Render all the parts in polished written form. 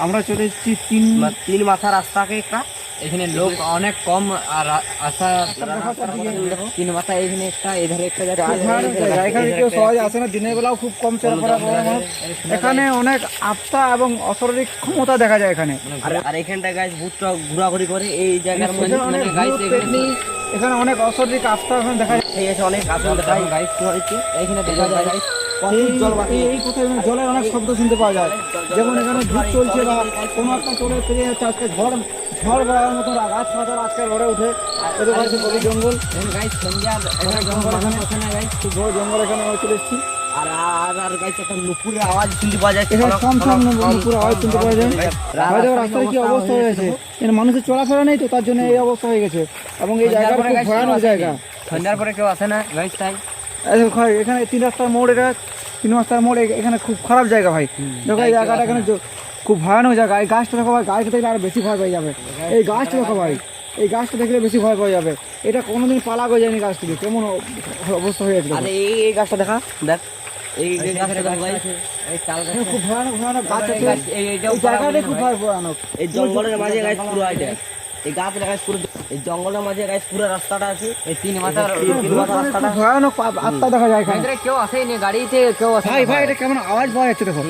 আমরা চলে এসেছি তিন মাথা রাস্তাকে একটা। এখানে লোক অনেক কম আর আসা তিন মাথা এখানে একটা এধারে একটা এখানে কেউ সহজে আসে না, দিনের বেলাও খুব কম চলাফেরা করে মানুষ। এখানে অনেক আত্মা এবং অশারীরিক ক্ষমতা দেখা যায় এখানে। আর এখানটায় গাইস ভূতটা ঘোরাঘুরি করে এই জায়গার মধ্যে এখানে অনেক অশারীরিক আত্মা এখন দেখা যায়। এই আছে অনেক আসল দেখা যায় গাইস কি হয়েছে এখানে দেখা যায় গাইস এই কোথায় জলের অনেক শব্দ শুনতে পাওয়া যায়, যেমন এখানে ভূত চলছে বা কোনো একটা চলে পেরিয়ে যাচ্ছে। আজকে ঝড় বেড়ার মতো গাছ পাতা আজকে লড়ে উঠে এদের কাছে গভীর জঙ্গল খুব বড় জঙ্গল। এখানে আমরা চলে এসেছি আর আর আর গাইস একটা নুপুরের আওয়াজ শুনতে পাওয়া যায়। এখানে কম নুপুরের আওয়াজ শুনতে পাওয়া যায়। রাস্তায় কি অবস্থা হয়ে গেছে, মানুষের চলাফেরা নেই তো, তার জন্য এই অবস্থা হয়ে গেছে। এবং এই জায়গাটা খুব ভয়ানক জায়গা। সন্ধ্যার পরে কেউ আসে না গাইস তাই এখানে 3 রাস্তার মোড়, এটা 3 রাস্তার মোড়। এখানে খুব খারাপ জায়গা ভাই। দেখো এই জায়গাটা এখানে খুব ভয়ানক জায়গা। এই গাছটা দেখো ভাই, গাছটা দেখলে আরো বেশি ভয় পেয়ে যাবে। এই গাছটা দেখো ভাই, এই গাছটা দেখলে বেশি ভয় পেয়ে যাবে। এটা কোনোদিন পালা হয়ে যায়নি গাছ থেকে, কেমন অবস্থা হয়ে গেছে। এই গাছটা দেখা দেখ, এই গাছটা খুব ভয়ানক গাছ আছে। এই জায়গাটা খুব ভয়ানক। এই জঙ্গলের মাঝে গাছ পুরো আছে, এই গাছ গাছ পুরো এই জঙ্গলের মাঝে গাছ পুরো রাস্তাটা আছে। এই তিন মাথার রাস্তাটা ভয়ানক আত্মা দেখা যায় এখানে। কেউ আসেনি গাড়িতে, কেউ আসে ভাই ভাই এটা কেমন আওয়াজ পাওয়া যাচ্ছে। দেখো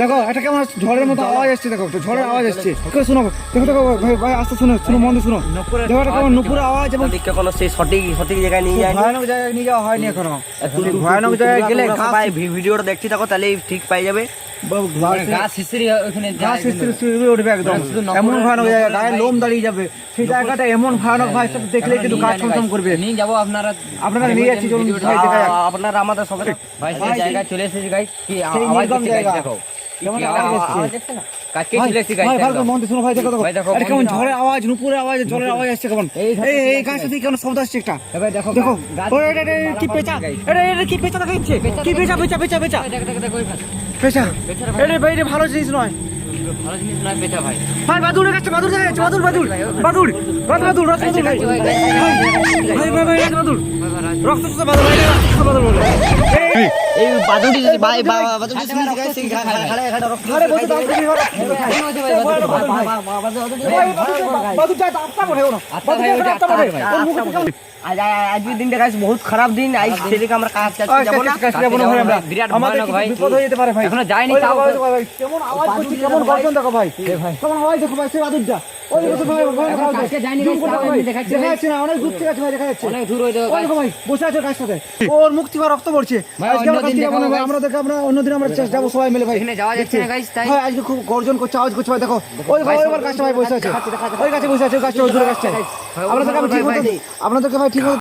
দেখো এটা কেমন ঝড়ের মতো আওয়াজ আসছে। দেখো ঝড়ের আওয়াজ আসছে, শোনো দেখো দেখো ভাই ভাই আস্তে শুনো মন দিয়ে শুনো। দেখো এটা কেমন নুপুরের আওয়াজ এবং কোনো সেই সঠিক জায়গায় নিয়ে যায়। ভয়ানক জায়গায় নিয়ে যাওয়া হয়নি এখনো। ভয়ানক জায়গায় গেলে সবাই ভিডিওটা দেখতে থাকো, তাহলেই ঠিক পাই যাবে। উঠবে একদম, এমন ভয়ানক জায়গা, গায়ের লোম দাঁড়িয়ে যাবে। সেই জায়গাটা এমন ভয়ানক ভাই, দেখলে কিন্তু গা ছমছম করবে। নিয়ে যাবো আপনারা নিয়ে যাচ্ছি, চলুন ভাই দেখা যাক। আপনারা আমাদের সঙ্গে ভাই সেই জায়গায় চলে এসেছি গাইস। কি আওয়াজ দেখো, কেমন আওয়াজ দেখছো না? কাকে চলে এসেছি গাইস। ভাই মন দিয়ে শুনো ভাই, দেখো দেখো এটা কেমন ঝড়ের আওয়াজ, নুপুরের আওয়াজ, জলের আওয়াজ আসছে কেমন। এই গাছটা থেকে কেমন শব্দ আসছে একটা। ভাই দেখো দেখো এটা কি পেঁচা, এটা কি পেঁচা দেখাচ্ছে, কি পেঁচা পেঁচা পেঁচা পেঁচা পেঁচা। এটা ভাই এটা ভালো জিনিস নয়, ভালো জিনিস নয় পেঁচা ভাই। ভাই বাদুড়ের কাছে বাদুড় দেখা যাচ্ছে, বাদুড় বাদুড় বাদুড় বাদুড় বাদুড় ভাই ভাই ভাই ভাই বাদুড় রক্ত চোষা বাদুড় ভাই, রক্ত বাদুড় বলে। এই বাদুড়ি ভাই বাদুড়ি শুনতে গাইছে ঘাড়ে আরে বসে দাও তুমি বাদুড় যা আত্মা পড়ে ওনা, বাদুড় আত্মা পড়ে ভাই। আজকের দিনটা গাইস বহুত খারাপ দিন। আজ সেদিকে আমরা কাজ যাব না, বিরাট ভয়ানক ভাই, বিপদ হয়ে যেতে পারে ভাই। এখনো যায়নি তাও কেমন আওয়াজ করছে, কেমন গর্জন দেখো ভাই, কেমন আওয়াজ দেখো ভাই। সেই বাদুড়টা ওই দেখো ভাই, কাছে যায়নি দেখা যাচ্ছে না, অনেক দূর থেকে আছে ভাই, দেখা যাচ্ছে অনেক দূর হইতো ওই দেখো ভাই বসে আছে গাছটাতে, ওর মুখ থেকে রক্ত পড়ছে। আজকে আমরা কাছে যাবো না ভাই, আমরা অন্যদিন আমরা যাবো সবাই মিলে ভাই। এখানে যাওয়া যাচ্ছে না গাইস তাই ভাই আজকে খুব গর্জন করছে, আওয়াজ করছে ভাই। দেখো ওই ভাই ওই গাছটা ভাই বসে আছে, ওই গাছে বসে আছে, গাছটা ওই দূরে গাছটা। আপনাদেরকে আমি ঠিক মতো